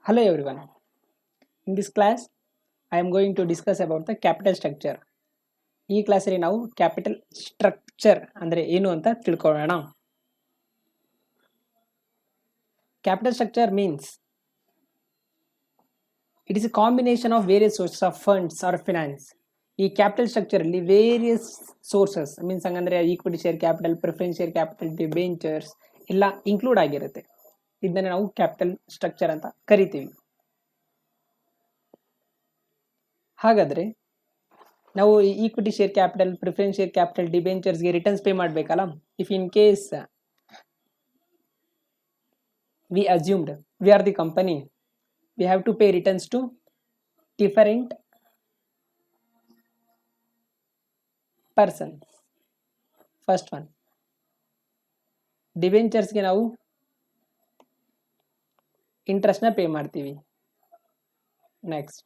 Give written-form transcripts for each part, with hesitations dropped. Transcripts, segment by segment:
Hello everyone. In this class, I am going to discuss about the capital structure. ಈ ಕ್ಲಾಸಲ್ಲಿ ನಾವು capital structure ಅಂದರೆ ಏನು ಅಂತ ತಿಳ್ಕೊಳ್ಳೋಣ. Capital structure means it is a combination of various sources of funds or finance. ಈ capital structure ಅಲ್ಲಿ various sources means ಹಂಗಂದ್ರೆ equity share capital, preference share capital, debentures ಎಲ್ಲ ಇನ್ಕ್ಲೂಡ್ ಆಗಿರುತ್ತೆ. ಇದನ್ನ ನಾವು ಕ್ಯಾಪಿಟಲ್ ಸ್ಟ್ರಕ್ಚರ್ ಅಂತ ಕರಿತೀವಿ. ಹಾಗಾದ್ರೆ ನಾವು equity share capital, preference share capital, ಡಿಬೆಂಚರ್ಸ್ಗೆ ರಿಟರ್ನ್ಸ್ ಪೇ ಮಾಡಬೇಕಲ್ಲ. If in case we assumed we are the company, we have to pay returns to different persons. First one, ಡಿಬೆಂಚರ್ಸ್ಗೆ ನಾವು ಇಂಟ್ರೆಸ್ಟ್ನ ಪೇ ಮಾಡ್ತೀವಿ. ನೆಕ್ಸ್ಟ್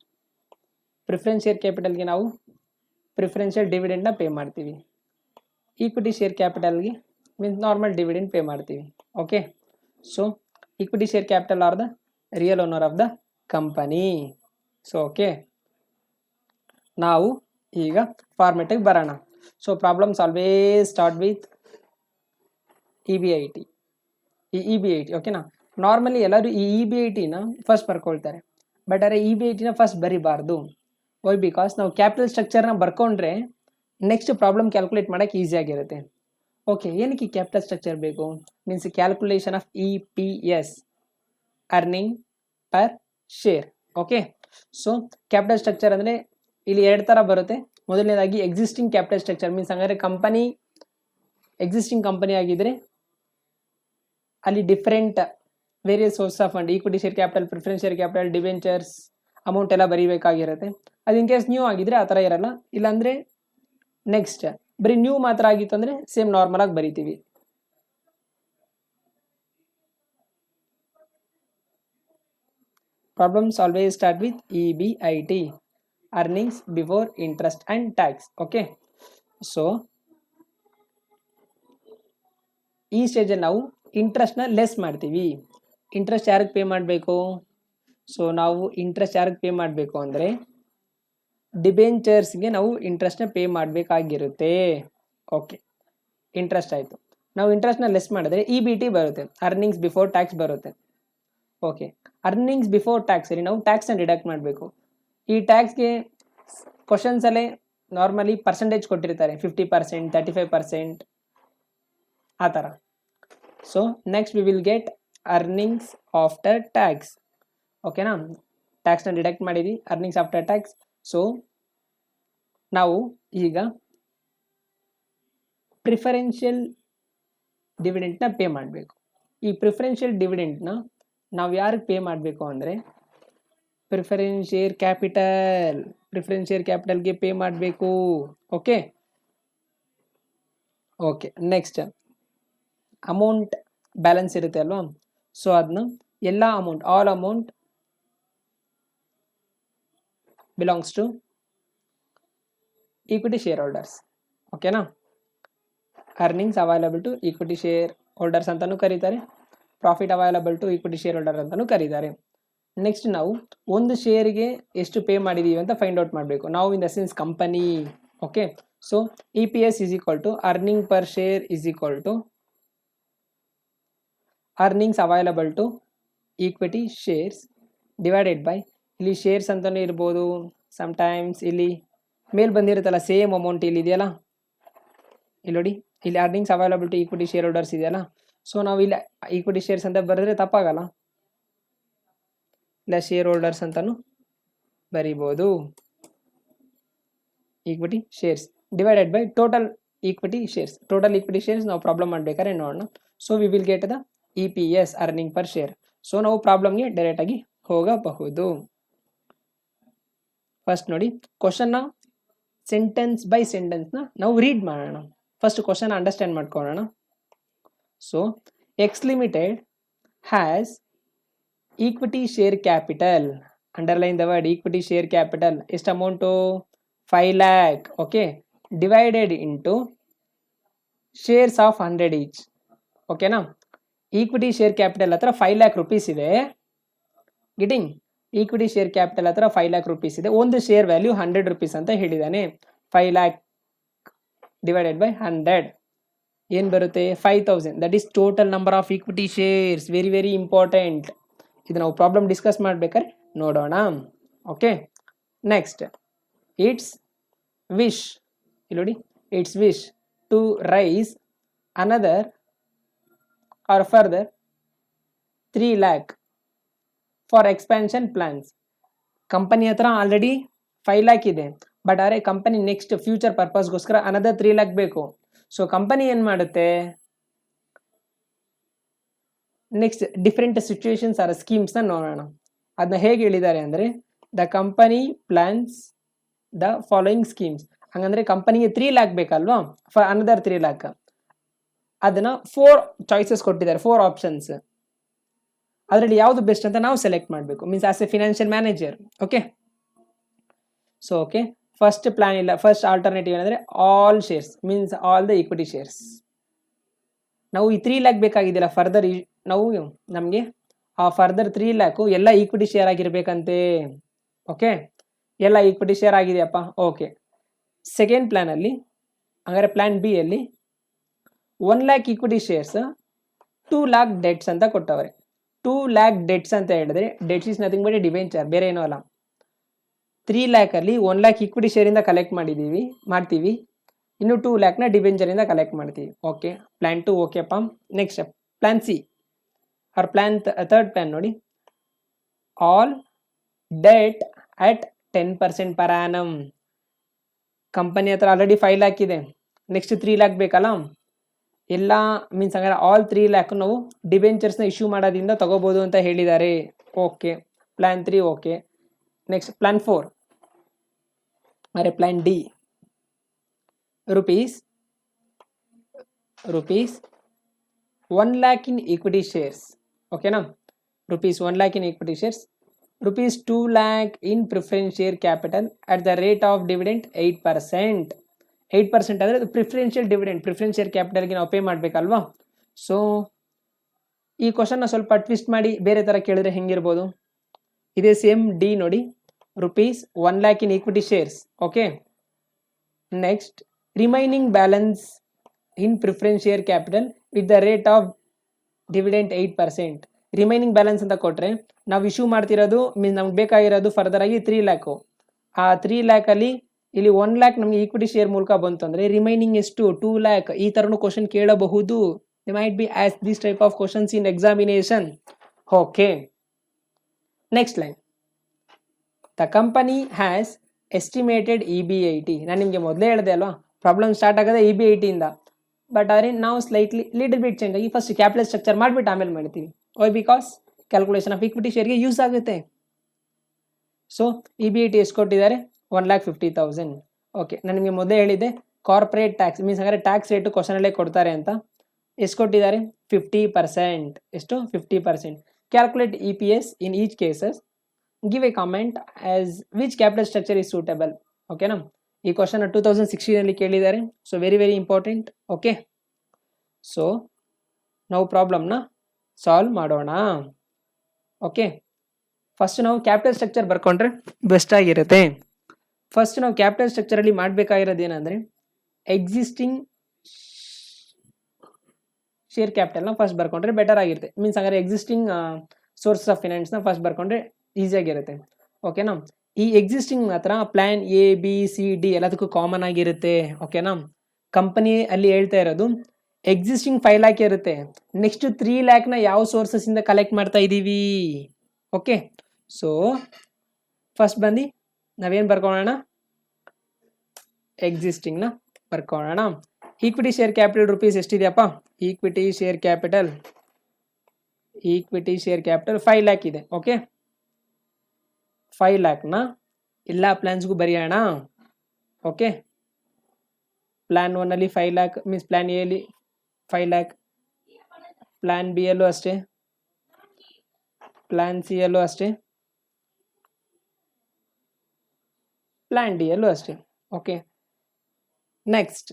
ಪ್ರಿಫರೆನ್ಸ್ ಶೇರ್ ಕ್ಯಾಪಿಟಲ್ಗೆ ನಾವು preferential ಡಿವಿಡೆಂಡ್ನ pay ಮಾಡ್ತೀವಿ. ಈಕ್ವಿಟಿ ಶೇರ್ ಕ್ಯಾಪಿಟಲ್ಗೆ ಮೀನ್ಸ್ ನಾರ್ಮಲ್ ಡಿವಿಡೆಂಡ್ ಪೇ ಮಾಡ್ತೀವಿ. Okay, so equity share capital are the real owner of the company. So okay, ನಾವು ಈಗ ಫಾರ್ಮೆಟಿಗೆ ಬರೋಣ. So problems always start with EBIT. ಈ EBIT ಓಕೆನಾ. ನಾರ್ಮಲಿ ಎಲ್ಲರೂ ಈ EBITನ ಫಸ್ಟ್ ಬರ್ಕೊಳ್ತಾರೆ, ಬಟ್ ಅರೆ EBITನ ಫಸ್ಟ್ ಬರಿಬಾರ್ದು. ವೈ? ಬಿಕಾಸ್ ನಾವು ಕ್ಯಾಪಿಟಲ್ ಸ್ಟ್ರಕ್ಚರ್ನ ಬರ್ಕೊಂಡ್ರೆ ನೆಕ್ಸ್ಟ್ ಪ್ರಾಬ್ಲಮ್ ಕ್ಯಾಲ್ಕುಲೇಟ್ ಮಾಡೋಕ್ಕೆ ಈಸಿ ಆಗಿರುತ್ತೆ. ಓಕೆ, ಏನಕ್ಕೆ ಕ್ಯಾಪಿಟಲ್ ಸ್ಟ್ರಕ್ಚರ್ ಬೇಕು? Means calculation of EPS, earning per share. Okay, so capital structure ಅಂದರೆ ಇಲ್ಲಿ ಎರಡು ಥರ ಬರುತ್ತೆ. ಮೊದಲನೇದಾಗಿ ಎಕ್ಸಿಸ್ಟಿಂಗ್ ಕ್ಯಾಪಿಟಲ್ ಸ್ಟ್ರಕ್ಚರ್ ಮೀನ್ಸ್ ಹಂಗಾದ್ರೆ ಕಂಪನಿ ಎಕ್ಸಿಸ್ಟಿಂಗ್ ಕಂಪನಿ ಆಗಿದ್ರೆ ಅಲ್ಲಿ different various source of fund, equity share capital, preference share capital, debentures amount ಎಲ್ಲ ಬರೀಬೇಕಾಗಿರುತ್ತೆ. ಅದು ಇನ್ ಕೇಸ್ ನ್ಯೂ ಆಗಿದ್ರೆ ಆ ಥರ ಇರಲ್ಲ. ಇಲ್ಲಾಂದರೆ ನೆಕ್ಸ್ಟ್ ಬರೀ ನ್ಯೂ ಮಾತ್ರ ಆಗಿತ್ತು ಅಂದರೆ ಸೇಮ್ ನಾರ್ಮಲ್ ಆಗಿ ಬರಿತೀವಿ. Problems always start with EBIT, earnings before interest and tax. Okay, so ಈ ಸ್ಟೇಜಲ್ಲಿ ನಾವು ಇಂಟ್ರೆಸ್ಟ್ನ ಲೆಸ್ ಮಾಡ್ತೀವಿ. ಇಂಟ್ರೆಸ್ಟ್ ಯಾರಿಗೆ ಪೇ ಮಾಡಬೇಕು? ಸೊ ನಾವು ಇಂಟ್ರೆಸ್ಟ್ ಯಾರಿಗೆ ಪೇ ಮಾಡಬೇಕು ಅಂದರೆ ಡಿಬೆಂಚರ್ಸ್ಗೆ ನಾವು ಇಂಟ್ರೆಸ್ಟ್ನ ಪೇ ಮಾಡಬೇಕಾಗಿರುತ್ತೆ. ಓಕೆ, ಇಂಟ್ರೆಸ್ಟ್ ಆಯಿತು. ನಾವು ಇಂಟ್ರೆಸ್ಟ್ನ ಲೆಸ್ ಮಾಡಿದ್ರೆ EBT ಬರುತ್ತೆ, ಅರ್ನಿಂಗ್ಸ್ ಬಿಫೋರ್ ಟ್ಯಾಕ್ಸ್ ಬರುತ್ತೆ. ಓಕೆ, ಅರ್ನಿಂಗ್ಸ್ ಬಿಫೋರ್ ಟ್ಯಾಕ್ಸಲ್ಲಿ ನಾವು ಟ್ಯಾಕ್ಸ್ನ ಡಿಡಕ್ಟ್ ಮಾಡಬೇಕು. ಈ ಟ್ಯಾಕ್ಸ್ಗೆ ಕ್ವಶನ್ಸಲ್ಲೇ ನಾರ್ಮಲಿ ಪರ್ಸೆಂಟೇಜ್ ಕೊಟ್ಟಿರ್ತಾರೆ, 50%, 35% ಆ ಥರ. So next we will get earnings after tax. ಓಕೆನಾ, ಟ್ಯಾಕ್ಸ್ನ ಡಿಡಕ್ಟ್ ಮಾಡಿದ್ವಿ, ಅರ್ನಿಂಗ್ಸ್ ಆಫ್ಟರ್ ಟ್ಯಾಕ್ಸ್. ಸೊ ನಾವು ಈಗ ಪ್ರಿಫರೆನ್ಷಿಯಲ್ ಡಿವಿಡೆಂಟ್ನ ಪೇ ಮಾಡಬೇಕು. ಈ ಪ್ರಿಫರೆನ್ಷಿಯಲ್ ಡಿವಿಡೆಂಟ್ನ ನಾವು ಯಾರಿಗೆ ಪೇ ಮಾಡಬೇಕು ಅಂದರೆ preference share capital, preference share ಕ್ಯಾಪಿಟಲ್ಗೆ ಪೇ ಮಾಡಬೇಕು. Okay okay next amount balance ಇರುತ್ತೆ ಅಲ್ವಾ, ಸೊ ಅದನ್ನ ಎಲ್ಲ amount, all amount belongs to equity share holders. ಓಕೆನಾ, earnings available to equity share holders ಅಂತಲೂ ಕರೀತಾರೆ, profit available to equity share holder ಅಂತಲೂ ಕರೀತಾರೆ. ನೆಕ್ಸ್ಟ್ ನಾವು ಒಂದು ಶೇರಿಗೆ ಎಷ್ಟು ಪೇ ಮಾಡಿದ್ದೀವಿ ಅಂತ ಫೈಂಡ್ ಔಟ್ ಮಾಡಬೇಕು. ನಾವು in the sense company. Okay, so EPS is equal to earning per share is equal to earnings available to equity shares divided by, ಇಲ್ಲಿ ಶೇರ್ಸ್ ಅಂತಲೂ ಇರ್ಬೋದು, ಸಮ್ಟೈಮ್ಸ್ ಇಲ್ಲಿ ಮೇಲ್ ಬಂದಿರುತ್ತಲ್ಲ ಸೇಮ್ ಅಮೌಂಟ್ ಇಲ್ಲಿ ಇದೆಯಲ್ಲ, ಇಲ್ಲಿ ನೋಡಿ, ಇಲ್ಲಿ earnings available to equity share holders ಇದೆಯಲ್ಲ. ಸೊ ನಾವು ಇಲ್ಲಿ ಈಕ್ವಿಟಿ ಶೇರ್ಸ್ ಅಂತ ಬರೆದ್ರೆ ತಪ್ಪಾಗಲ್ಲ, ಇಲ್ಲ ಶೇರ್ ಹೋಲ್ಡರ್ಸ್ ಅಂತಲೂ ಬರಿಬೋದು. Equity shares divided by total equity shares. Total equity shares ನಾವು ಪ್ರಾಬ್ಲಮ್ ಮಾಡಬೇಕಾದ್ರೆ ನೋಡೋಣ. So we will get the EPS, earning per share. So ನಾವು ಪ್ರಾಬ್ಲಮ್ಗೆ ಡೈರೆಕ್ಟಾಗಿ ಹೋಗಬಹುದು. ಫಸ್ಟ್ ನೋಡಿ, ಕ್ವಶನ್ನ ಸೆಂಟೆನ್ಸ್ ಬೈ ಸೆಂಟೆನ್ಸ್ನ ನಾವು ರೀಡ್ ಮಾಡೋಣ. ಫಸ್ಟ್ ಕ್ವಶನ್ ಅಂಡರ್ಸ್ಟ್ಯಾಂಡ್ ಮಾಡ್ಕೊಳ್ಳೋಣ. So X Limited has equity share capital, underline the word equity share capital, ಎಷ್ಟು amount? 5 lakh. Okay, divided into shares of 100 each. ಓಕೆನಾ, equity share capital ಹತ್ರ 5 lakh rupees ಇದೆ, getting equity share capital ಹತ್ರ 5 lakh rupees ಇದೆ, ಒಂದು share value 100 rupees ಅಂತ ಹೇಳಿದಾನೆ. 5 lakh divided by 100 ಏನು ಬರುತ್ತೆ 5000. That is total number of equity shares. Very very important. ಇದು ನಾವು ಪ್ರಾಬ್ಲಮ್ ಡಿಸ್ಕಸ್ ಮಾಡ್ಬೇಕಾದ್ರೆ ನೋಡೋಣ. Okay, next it's wish. ಇಲ್ಲಿ ನೋಡಿ, it's wish to raise another or further 3 lakh for expansion plans. Company ಹತ್ರ already 5 lakh ಇದೆ, ಬಟ್ ಆದರೆ company next future ಪರ್ಪಸ್ಗೋಸ್ಕರ ಅನದರ್ 3 lakh ಬೇಕು. ಸೊ ಕಂಪನಿ ಏನು ಮಾಡುತ್ತೆ, ನೆಕ್ಸ್ಟ್ ಡಿಫ್ರೆಂಟ್ ಸಿಚುವೇಶನ್ಸ್ ಆರ್ ಸ್ಕೀಮ್ಸ್ನ ನೋಡೋಣ. ಅದನ್ನ ಹೇಗೆ ಹೇಳಿದ್ದಾರೆ ಅಂದರೆ, the company plants the following schemes. ಹಂಗಂದ್ರೆ ಕಂಪನಿಗೆ 3 lakh ಬೇಕಲ್ವಾ, ಫಾರ್ ಅನದರ್ 3 lakh. ಅದನ್ನ 4 ಚಾಯ್ಸಸ್ ಕೊಟ್ಟಿದ್ದಾರೆ, 4 ಆಪ್ಷನ್ಸ್. ಅದರಲ್ಲಿ ಯಾವುದು ಬೆಸ್ಟ್ ಅಂತ ನಾವು ಸೆಲೆಕ್ಟ್ ಮಾಡಬೇಕು, means as a financial manager. Okay, so okay, first plan ಇಲ್ಲ, ಫಸ್ಟ್ ಆಲ್ಟರ್ನೇಟಿವ್ ಏನಂದ್ರೆ all shares, means all the equity shares. ನಾವು ಈ 3 lakh ಬೇಕಾಗಿದ್ದಿಲ್ಲ, ಫರ್ದರ್ ನಾವು ನಮಗೆ ಆ ಫರ್ದರ್ 3 lakh ಎಲ್ಲ ಈಕ್ವಿಟಿ ಶೇರ್ ಆಗಿರ್ಬೇಕಂತೆ. ಓಕೆ, ಎಲ್ಲ ಈಕ್ವಿಟಿ ಶೇರ್ ಆಗಿದೆಯಪ್ಪ. ಓಕೆ, ಸೆಕೆಂಡ್ ಪ್ಲಾನ್ ಅಲ್ಲಿ ಹಂಗಾರೆ ಪ್ಲಾನ್ ಬಿ ಅಲ್ಲಿ 1 lakh equity shares 2 lakh debts ಅಂತ ಕೊಟ್ಟವ್ರೆ. 2 lakh ಡೆಟ್ಸ್ ಅಂತ ಹೇಳಿದ್ರೆ debts is nothing but debenture, ಬೇರೆ ಏನೂ ಅಲ್ಲ. 3 lakh ಅಲ್ಲಿ 1 lakh ಈಕ್ವಿಟಿ ಶೇರಿಂದ ಕಲೆಕ್ಟ್ ಮಾಡ್ತೀವಿ, ಇನ್ನು 2 lakh ನ ಡಿಬೆಂಚರಿಂದ ಕಲೆಕ್ಟ್ ಮಾಡ್ತೀವಿ. ಓಕೆ, ಪ್ಲಾನ್ 2 ಓಕೆಪ್ಪ. Next plan C or plan third plan ನೋಡಿ, all debt at 10% per annum. Company ಹತ್ರ ಆಲ್ರೆಡಿ 5 lakh ಇದೆ, ನೆಕ್ಸ್ಟ್ 3 lakh ಬೇಕಲ್ಲ, ಎಲ್ಲ ಮೀನ್ಸ್ ಹಂಗಾರೆ ಆಲ್ 3 lakh ನಾವು ಡಿಬೆಂಚರ್ಸ್ನ ಇಶ್ಯೂ ಮಾಡೋದ್ರಿಂದ ತಗೋಬೋದು ಅಂತ ಹೇಳಿದ್ದಾರೆ. Okay, plan 3 okay. Next plan 4 ಅರೆ plan D, rupees 1 lakh in equity shares. ಓಕೆನಾ, rupees 1 lakh in equity shares, rupees 2 lakh in preference share capital at the rate of dividend 8%. 8% ಅಂದರೆ preferential dividend, preference share ಕ್ಯಾಪಿಟಲ್ಗೆ ನಾವು pay ಮಾಡಬೇಕಲ್ವಾ. So ಈ ಕ್ವಶನ್ನ ಸ್ವಲ್ಪ twist ಮಾಡಿ ಬೇರೆ ಥರ ಕೇಳಿದ್ರೆ ಹೆಂಗಿರ್ಬೋದು, ಇದೇ ಸೇಮ್ ಡಿ ನೋಡಿ, rupees 1 lakh in equity shares. Okay, next remaining balance in preference share capital with the rate of dividend 8%. Remaining balance ಅಂತ ಕೊಟ್ಟರೆ ನಾವು ಇಶ್ಯೂ ಮಾಡ್ತಿರೋದು ಮೀನ್ಸ್ ನಮ್ಗೆ ಬೇಕಾಗಿರೋದು ಫರ್ದರ್ ಆಗಿ 3 lakh. ಆ 3 lakh ಅಲ್ಲಿ ಇಲ್ಲಿ 1 lakh ನಮಗೆ ಈಕ್ವಿಟಿ ಶೇರ್ ಮೂಲಕ ಬಂತು ಅಂದರೆ ರಿಮೈನಿಂಗ್ ಎಷ್ಟು 2 lakh. ಈ ಥರನೂ ಕ್ವಶನ್ ಕೇಳಬಹುದು. They might be as this type of questions in examination. Okay, next line, the company has estimated EBIT. ನಾನು ನಿಮಗೆ ಮೊದಲೇ ಹೇಳಿದೆ ಅಲ್ವಾ, ಪ್ರಾಬ್ಲಮ್ ಸ್ಟಾರ್ಟ್ ಆಗೋದೇ EBIT ಇಂದ. ಬಟ್ ಆದರೆ ನಾವು ಸ್ಲೈಟ್ಲಿ ಲಿಟಲ್ ಬಿಟ್ ಚೇಂಜ್ ಆಗಿ ಫಸ್ಟ್ ಕ್ಯಾಪಿಟಲ್ ಸ್ಟ್ರಕ್ಚರ್ ಮಾಡಿಬಿಟ್ಟು ಆಮೇಲೆ ಮಾಡ್ತೀವಿ. Why because calculation of equity ಶೇರ್ಗೆ ಯೂಸ್ ಆಗುತ್ತೆ. ಸೊ EBIT ಎಷ್ಟು ಕೊಟ್ಟಿದ್ದಾರೆ 1,50,000. ಓಕೆ, ನಾನು ನಿಮಗೆ ಮೊದಲೇ ಹೇಳಿದ್ದೆ ಕಾರ್ಪೊರೇಟ್ ಟ್ಯಾಕ್ಸ್ ಮೀನ್ಸ್ ಹಾಗಾದ್ರೆ ಟ್ಯಾಕ್ಸ್ ರೇಟು ಕ್ವಶನಲ್ಲೇ ಕೊಡ್ತಾರೆ ಅಂತ. ಎಷ್ಟು ಕೊಟ್ಟಿದ್ದಾರೆ 50%. ಎಷ್ಟು 50%. Calculate EPS in each cases. Give A comment as which capital structure is suitable. ಓಕೆನಾ, ಈ ಕ್ವಶನ್ 2016 ಕೇಳಿದ್ದಾರೆ. So very very important. Okay, so ನಾವು ಪ್ರಾಬ್ಲಮ್ನ ಸಾಲ್ವ್ ಮಾಡೋಣ. ಓಕೆ, ಫಸ್ಟ್ ನಾವು ಕ್ಯಾಪಿಟಲ್ ಸ್ಟ್ರಕ್ಚರ್ ಬರ್ಕೊಂಡ್ರೆ ಬೆಸ್ಟ್ ಆಗಿರುತ್ತೆ. ಫಸ್ಟ್ ನಾವು ಕ್ಯಾಪಿಟಲ್ ಸ್ಟ್ರಕ್ಚರಲ್ಲಿ ಮಾಡಬೇಕಾಗಿರೋದು ಏನಂದರೆ ಎಕ್ಸಿಸ್ಟಿಂಗ್ ಶೇರ್ ಕ್ಯಾಪಿಟಲ್ನ ಫಸ್ಟ್ ಬರ್ಕೊಂಡ್ರೆ ಬೆಟರ್ ಆಗಿರುತ್ತೆ. ಮೀನ್ಸ್ ಹಂಗಾರೆ ಎಕ್ಸಿಸ್ಟಿಂಗ್ ಸೋರ್ಸಸ್ ಆಫ್ ಫಿನಾನ್ಸ್ನ ಫಸ್ಟ್ ಬರ್ಕೊಂಡ್ರೆ ಈಸಿಯಾಗಿರುತ್ತೆ. ಓಕೆನಾ, ಈ ಎಕ್ಸಿಸ್ಟಿಂಗ್ ಮಾತ್ರ ಪ್ಲಾನ್ ABCD ಎಲ್ಲದಕ್ಕೂ ಕಾಮನ್ ಆಗಿರುತ್ತೆ. ಓಕೆನಾ, ಕಂಪನಿ ಅಲ್ಲಿ ಹೇಳ್ತಾ ಇರೋದು ಎಕ್ಸಿಸ್ಟಿಂಗ್ 5 lakh ಇರುತ್ತೆ, ನೆಕ್ಸ್ಟ್ 3 lakh ಯಾವ ಸೋರ್ಸಸ್ ಇಂದ ಕಲೆಕ್ಟ್ ಮಾಡ್ತಾ ಇದ್ದೀವಿ. ಓಕೆ, ಸೊ ಫಸ್ಟ್ ಬಂದು ನಾವೇನು ಬರ್ಕೊಳ್ಳೋಣ, ಎಕ್ಸಿಸ್ಟಿಂಗ್ನ ಬರ್ಕೊಳ್ಳೋಣ. ಈಕ್ವಿಟಿ ಶೇರ್ ಕ್ಯಾಪಿಟಲ್ ರೂಪೀಸ್ ಎಷ್ಟಿದೆಯಪ್ಪ, ಈಕ್ವಿಟಿ ಶೇರ್ ಕ್ಯಾಪಿಟಲ್ 5 lakh ಇದೆ. ಓಕೆ, 5 lakh ಎಲ್ಲ ಪ್ಲಾನ್ಸ್ಗೂ ಬರೆಯೋಣ. ಓಕೆ, ಪ್ಲಾನ್ 1 ಅಲ್ಲಿ 5 lakh ಮೀನ್ಸ್ ಪ್ಲಾನ್ ಎ ಅಲ್ಲಿ 5 lakh, ಪ್ಲಾನ್ ಬಿ ಅಲ್ಲೂ ಅಷ್ಟೇ, ಪ್ಲಾನ್ ಸಿ ಅಲ್ಲೂ ಅಷ್ಟೇ, ಪ್ಲಾನ್ ಡಿ ಅಲ್ಲೂ ಅಷ್ಟೇ. ಓಕೆ, ನೆಕ್ಸ್ಟ್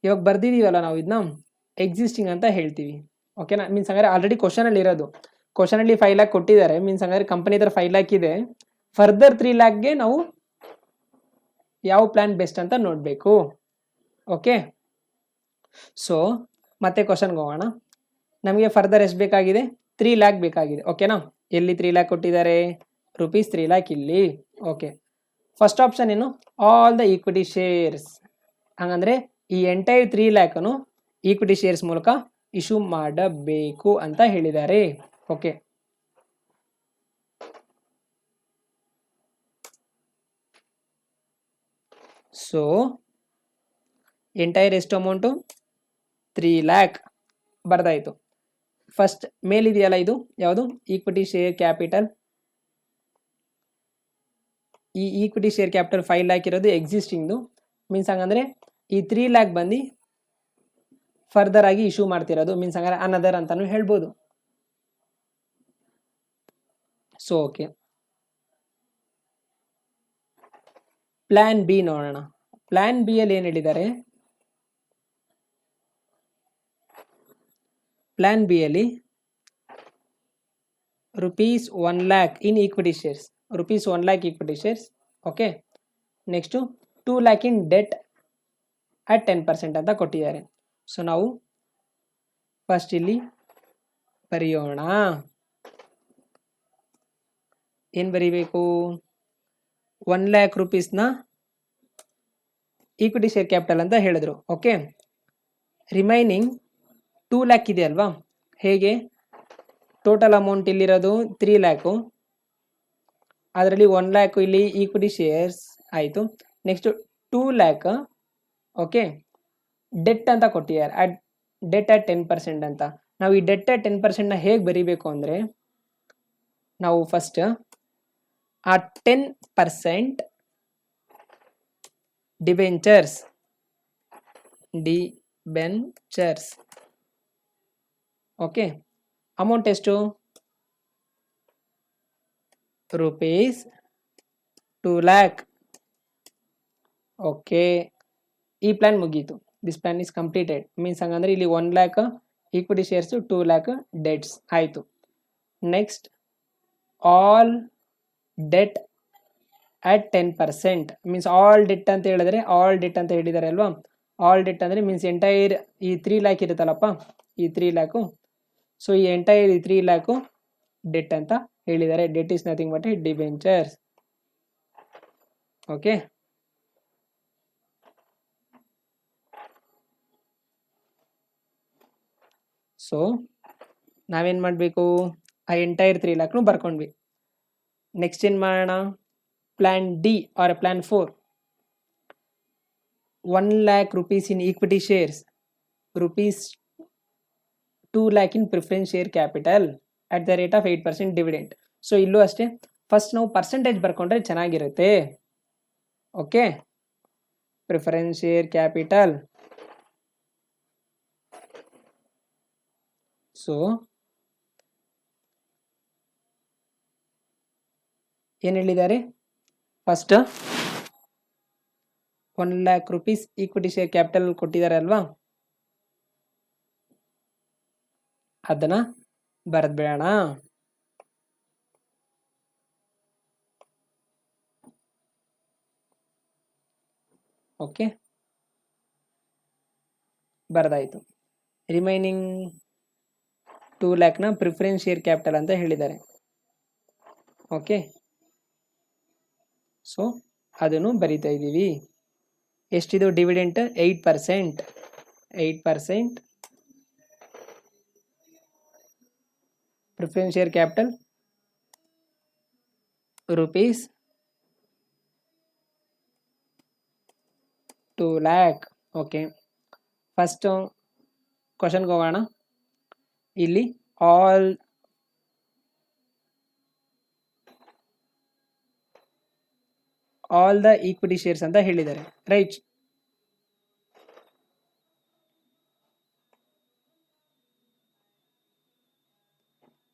ಇವಾಗ ಬರ್ದಿದೀವಲ್ಲ ನಾವು ಇದನ್ನ ಎಕ್ಸಿಸ್ಟಿಂಗ್ ಅಂತ ಹೇಳ್ತೀವಿ. ಓಕೆನಾ, ಮೀನ್ಸ್ ಹಂಗಾರೆ ಆಲ್ರೆಡಿ ಕ್ವಶನಲ್ಲಿ ಇರೋದು. ಕ್ವಶನ್ ಅಲ್ಲಿ 5 ಲ್ಯಾಕ್ ಕೊಟ್ಟಿದ್ದಾರೆ, ಮೀನ್ಸ್ ಹಂಗಾದ್ರೆ ಕಂಪನಿ ಹತ್ರ 5 ಲ್ಯಾಕ್ ಇದೆ. ಫರ್ದರ್ 3 ಲ್ಯಾಕ್ಗೆ ನಾವು ಯಾವ ಪ್ಲಾನ್ ಬೆಸ್ಟ್ ಅಂತ ನೋಡಬೇಕು. ಓಕೆ, ಸೊ ಮತ್ತೆ ಕ್ವಶನ್ಗೆ ಹೋಗೋಣ. ನಮಗೆ ಫರ್ದರ್ ಎಷ್ಟು ಬೇಕಾಗಿದೆ? 3 ಲ್ಯಾಕ್ ಬೇಕಾಗಿದೆ. ಓಕೆನಾ? ಎಲ್ಲಿ 3 ಲ್ಯಾಕ್ ಕೊಟ್ಟಿದ್ದಾರೆ? ರುಪೀಸ್ 3 ಲ್ಯಾಕ್ ಇಲ್ಲಿ. ಓಕೆ, ಫಸ್ಟ್ ಆಪ್ಷನ್ ಏನು? All the equity shares. ಹಂಗಂದ್ರೆ ಈ ಎಂಟೈರ್ 3 ಲ್ಯಾಕನ್ನು ಈಕ್ವಿಟಿ ಶೇರ್ಸ್ ಮೂಲಕ ಇಶ್ಯೂ ಮಾಡಬೇಕು ಅಂತ ಹೇಳಿದ್ದಾರೆ. ಓಕೆ, ಸೊ ಎಂಟೈರ್ ಎಷ್ಟು ಅಮೌಂಟು? 3 ಲ್ಯಾಕ್ ಬರ್ದಾಯ್ತು. ಫಸ್ಟ್ ಮೇಲಿದೆಯಲ್ಲ ಇದು ಯಾವುದು? Equity share capital. ಈ ಈಕ್ವಿಟಿ ಶೇರ್ ಕ್ಯಾಪಿಟಲ್ 5 ಲ್ಯಾಕ್ ಇರೋದು ಎಕ್ಸಿಸ್ಟಿಂಗ್ದು, ಮೀನ್ಸ್ ಹಂಗಂದ್ರೆ ಈ 3 ಲ್ಯಾಕ್ ಬಂದು ಫರ್ದರ್ ಆಗಿ ಇಶ್ಯೂ ಮಾಡ್ತಿರೋದು, ಮೀನ್ಸ್ ಹಂಗಾರೆ ಅನದರ್ ಅಂತಾನು ಹೇಳ್ಬೋದು. ಸೊ ಓಕೆ, ಪ್ಲಾನ್ ಬಿ ನೋಡೋಣ. ಪ್ಲಾನ್ ಬಿ ಅಲ್ಲಿ ಏನು ಹೇಳಿದ್ದಾರೆ? ಪ್ಲಾನ್ ಬಿ ಅಲ್ಲಿ rupees 1 lac in equity shares, rupees 1 lakh equity shares. Okay, next 2 lakh in debt at 10% ಅಂತ ಕೊಟ್ಟಿದ್ದಾರೆ. ಸೊ ನಾವು ಫಸ್ಟ್ ಇಲ್ಲಿ ಬರೆಯೋಣ. ಏನು ಬರೀಬೇಕು? 1 ಲ್ಯಾಕ್ ರುಪೀಸ್ನ ಈಕ್ವಿಟಿ ಶೇರ್ ಕ್ಯಾಪಿಟಲ್ ಅಂತ ಹೇಳಿದ್ರು. ಓಕೆ, ರಿಮೈನಿಂಗ್ 2 ಲ್ಯಾಕ್ ಇದೆ ಅಲ್ವಾ? ಹೇಗೆ? ಟೋಟಲ್ ಅಮೌಂಟ್ ಇಲ್ಲಿರೋದು 3 ಲ್ಯಾಕು, ಅದರಲ್ಲಿ 1 ಲ್ಯಾಕು ಇಲ್ಲಿ ಈಕ್ವಿಟಿ ಶೇರ್ಸ್ ಆಯಿತು. ನೆಕ್ಸ್ಟ್ 2 ಲ್ಯಾಕ್ ಓಕೆ ಡೆಟ್ ಅಂತ ಕೊಟ್ಟಿದ್ದಾರೆ, ಡೆಟ್ ಅಟ್ 10% ಅಂತ. ನಾವು ಈ ಡೆಟ್ ಅಟ್ 10% ಹೇಗೆ ಬರೀಬೇಕು ಅಂದರೆ, ನಾವು ಫಸ್ಟ್ ಆ 10% ಡಿಬೆಂಚರ್ಸ್ ಓಕೆ, ಅಮೌಂಟ್ ಎಷ್ಟು? ರುಪೀಸ್ 2 ಲ್ಯಾಕ್. ಓಕೆ, ಈ ಪ್ಲಾನ್ ಮುಗೀತು. This plan is completed. Means ಹಂಗಂದ್ರೆ ಇಲ್ಲಿ 1 lakh equity shares, 2 lakh debts ಆಯಿತು. Next all debt at 10%, means all debt ಅಂತ ಹೇಳಿದ್ರೆ, ಆಲ್ ಡೆಟ್ ಅಂತ ಹೇಳಿದ್ದಾರೆ ಅಲ್ವಾ? ಆಲ್ ಡೆಟ್ ಅಂದರೆ ಮೀನ್ಸ್ ಎಂಟೈರ್ ಈ 3 ಲ್ಯಾಕ್ ಇರುತ್ತಲ್ಲಪ್ಪ, ಈ 3 ಲ್ಯಾಕು. ಸೊ ಈ ಎಂಟೈರ್ ಈ 3 ಲ್ಯಾಕು ಡೆಟ್ ಅಂತ ಹೇಳಿದ್ದಾರೆ. Date is nothing but debentures. Okay, so ನಾವೇನು ಮಾಡಬೇಕು? ಆ ಎಂಟೈರ್ 3 ಲ್ಯಾಕ್ನು ಬರ್ಕೊಂಡ್ವಿ. ನೆಕ್ಸ್ಟ್ ಏನು ಮಾಡೋಣ? Plan D or plan 4, 1 lakh rupees in equity shares, rupees 2 lakh in preference share capital at the rate of 8% dividend. So ಇಲ್ಲೂ ಅಷ್ಟೇ, ಫಸ್ಟ್ ನಾವು ಪರ್ಸೆಂಟೇಜ್ ಬರ್ಕೊಂಡ್ರೆ ಚೆನ್ನಾಗಿರುತ್ತೆ. Okay, preference share capital. So ಏನು ಹೇಳಿದ್ದಾರೆ? First 1 lakh rupees equity share capital ಕೊಟ್ಟಿದ್ದಾರೆ ಅಲ್ವಾ? ಅದನ್ನ ಬರೆದ್ಬಿಡೋಣ. ಓಕೆ, ಬರೆದಾಯಿತು. ರಿಮೈನಿಂಗ್ 2 ಲ್ಯಾಕ್ನ ಪ್ರಿಫರೆನ್ಸ್ ಶೇರ್ ಕ್ಯಾಪಿಟಲ್ ಅಂತ ಹೇಳಿದ್ದಾರೆ. ಓಕೆ, ಸೊ ಅದನ್ನು ಬರಿತಾ ಇದ್ದೀವಿ. ಎಷ್ಟಿದು dividend? 8%. Preference share capital rupees 2 lakh. Okay, first ಕ್ವಶನ್ಗೆ ಹೋಗೋಣ. ಇಲ್ಲಿ ಆಲ್ ದ ಈಕ್ವಿಟಿ ಶೇರ್ಸ್ ಅಂತ ಹೇಳಿದ್ದಾರೆ, ರೈಟ್?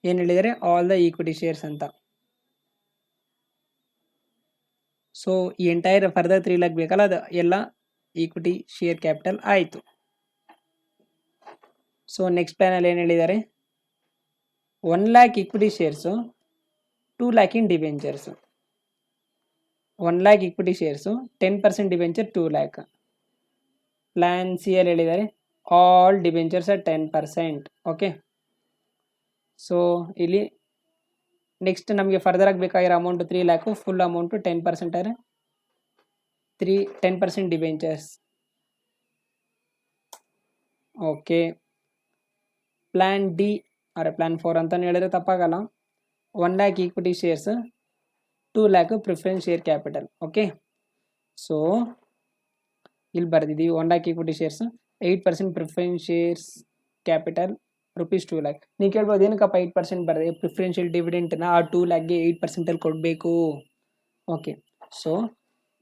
ಏನು ಹೇಳಿದ್ದಾರೆ? ಆಲ್ ದ ಈಕ್ವಿಟಿ ಶೇರ್ಸ್ ಅಂತ. ಸೊ ಈ ಎಂಟೈರ್ ಫರ್ದರ್ 3 ಲ್ಯಾಕ್ ಬೇಕಲ್ಲ, ಅದು ಎಲ್ಲ ಈಕ್ವಿಟಿ ಶೇರ್ ಕ್ಯಾಪಿಟಲ್ ಆಯಿತು. ಸೊ ನೆಕ್ಸ್ಟ್ ಪ್ಲಾನಲ್ಲಿ ಏನು ಹೇಳಿದ್ದಾರೆ? 1 lakh equity shares, 2 lakh in debentures. 1 lakh equity shares, 10% debenture 2 lakh. Plan C ಅಲ್ಲಿ ಹೇಳಿದ್ದಾರೆ all debentures are 10%. Okay, so ಇಲ್ಲಿ ನೆಕ್ಸ್ಟ್ ನಮಗೆ ಫರ್ದರ್ ಆಗಿ ಬೇಕಾಗಿರೋ ಅಮೌಂಟ್ 3 ಲ್ಯಾಕು, ಫುಲ್ ಅಮೌಂಟು 10% ಆದರೆ 10% ಡಿಬೆಂಚರ್ಸ್. ಓಕೆ, ಪ್ಲ್ಯಾನ್ ಡಿ ಅರೆ ಪ್ಲ್ಯಾನ್ 4 ಅಂತಲೇ ಹೇಳಿದ್ರೆ ತಪ್ಪಾಗಲ್ಲ. 1 lakh equity shares, 2 lakh preference share capital. Okay, so ಇಲ್ಲಿ ಬರೆದಿದ್ದೀವಿ 1 lakh equity shares, 8% preference shares capital ₹2 lakh. ನೀವು ಕೇಳ್ಬೋದು ಏನಕ್ಕಪ್ಪ 8% ಬರದೆ, ಪ್ರಿಫರೆನ್ಷಿಯಲ್ ಡಿವಿಡೆಂಟ್ನ ಆ 2 lakhಗೆ 8%ಅಲ್ಲಿ ಕೊಡಬೇಕು. ಓಕೆ, ಸೊ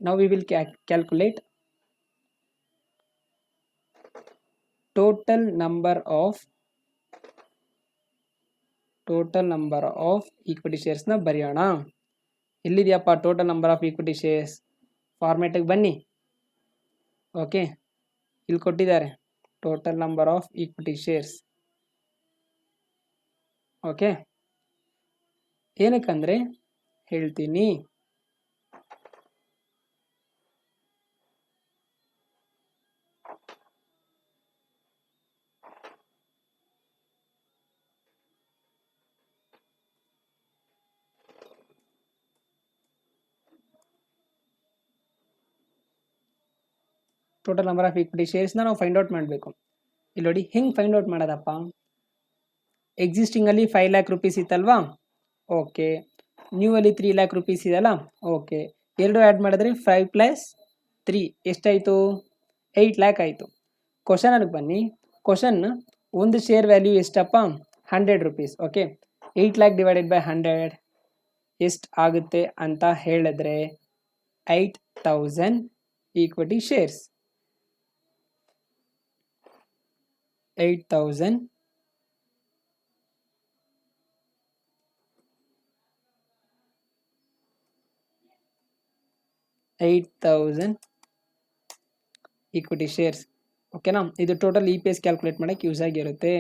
ನಾವು we will calculate total number of equity ಶೇರ್ಸ್ನ ಬರೆಯೋಣ. ಎಲ್ಲಿದೆಯಪ್ಪ total number of equity shares? ಫಾರ್ಮೇಟಿಗೆ ಬನ್ನಿ. ಓಕೆ, ಇಲ್ಲಿ ಕೊಟ್ಟಿದ್ದಾರೆ total number of equity shares. Okay, ಏನಕ್ಕಂದರೆ ಹೇಳ್ತೀನಿ. ಟೋಟಲ್ ನಂಬರ್ ಆಫ್ ಈಕ್ವಿಟಿ ಶೇರ್ಸ್ನ ನಾವು ಫೈಂಡ್ ಔಟ್ ಮಾಡಬೇಕು. ಇಲ್ಲಿ ನೋಡಿ ಹೆಂಗೆ ಫೈಂಡ್ ಔಟ್ ಮಾಡೋದಪ್ಪ? ಎಕ್ಸಿಸ್ಟಿಂಗಲ್ಲಿ 5 lakh rupees ಇತ್ತಲ್ವಾ? ಓಕೆ, ನ್ಯೂ ಅಲ್ಲಿ 3 lakh rupees ಇದೆಯಲ್ಲ? ಓಕೆ, ಎರಡು ಆ್ಯಡ್ ಮಾಡಿದ್ರೆ 5 + 3 ಎಷ್ಟಾಯಿತು? 8 lakh ಆಯಿತು. ಕ್ವಶನ್ಗೆ ಬನ್ನಿ. ಕ್ವಶನ್ ಒಂದು ಶೇರ್ ವ್ಯಾಲ್ಯೂ ಎಷ್ಟಪ್ಪ? 100 rupees. Okay, 8 lakh divided by 100 ಎಷ್ಟು ಆಗುತ್ತೆ ಅಂತ ಹೇಳಿದ್ರೆ 8000 ಈಕ್ವಿಟಿ ಶೇರ್ಸ್. 8000 equity shares. ಓಕೆನಾ? ಇದು ಟೋಟಲ್ EPS ಕ್ಯಾಲ್ಕುಲೇಟ್ ಮಾಡೋಕ್ಕೆ ಯೂಸ್ ಆಗಿರುತ್ತೆ.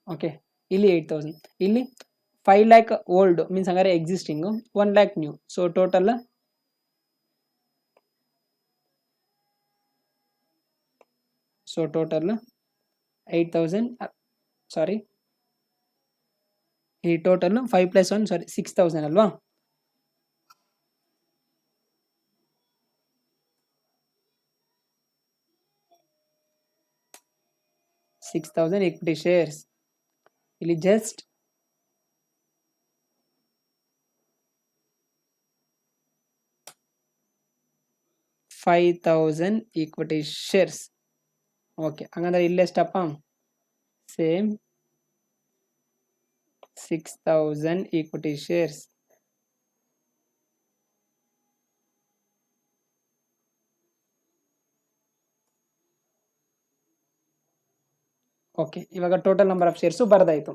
ಓಕೆ, ಇಲ್ಲಿ 8000, ಇಲ್ಲಿ 5 lakh ಓಲ್ಡ್ ಮೀನ್ಸ್ ಹಂಗಾರೆ existing, 1 lakh new. So total 8000, sorry, ಈ ಟೋಟಲ್ 5 + 1 ಸಾರಿ 6000 ಅಲ್ವಾ? Equity shares. ಇಲ್ಲಿ ಜಸ್ಟ್ 5000 ಈಕ್ವಿಟಿ ಶೇರ್ಸ್. ಓಕೆ, ಹಂಗಂದ್ರೆ ಇಲ್ಲೆಷ್ಟಪ್ಪ? Same 6000 equity shares. ಓಕೆ, ಇವಾಗ ಟೋಟಲ್ ನಂಬರ್ ಆಫ್ ಶೇರ್ಸು ಬರೆದಾಯಿತು.